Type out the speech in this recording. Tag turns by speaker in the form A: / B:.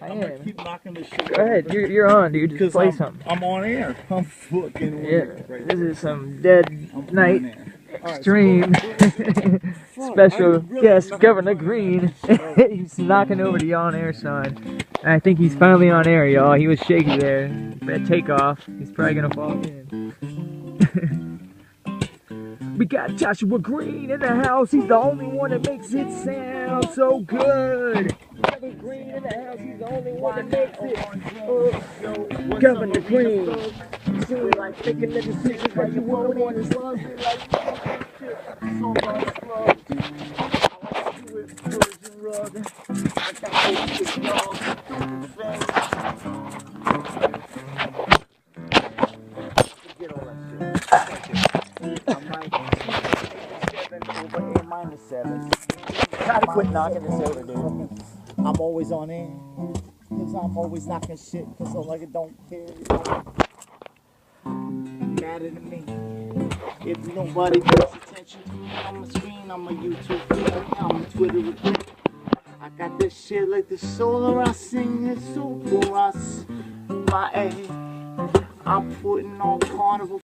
A: I'm gonna keep knocking this shit.
B: Go ahead, you're on, dude. Just play something.
A: I'm on air. I'm fucking
B: This is some Dead Night Extreme special guest Governor Green. He's knocking over the on-air sign. And I think he's finally on air, y'all. He was shaky there at takeoff. He's probably gonna fall in. We got Joshua Green in the house. He's the only one that makes it sound so good. Governor Green in the house. He's the only one that makes it. Governor Green. Seems like making the decisions that you won't want to love it like so much love. I like to do it Persian rug. I got those big dogs. Forget all that shit. I'm like 7 over A-7. Gotta quit knocking this over, dude.
C: I'm always on air. Cause I'm always knocking shit. Cause I'm like, I don't care. Matter to me. If nobody pays attention to me on the screen, I'm a YouTube fan. I'm a Twitter again. I got this shit like the solar I sing. It's super us. My A. I'm putting on carnival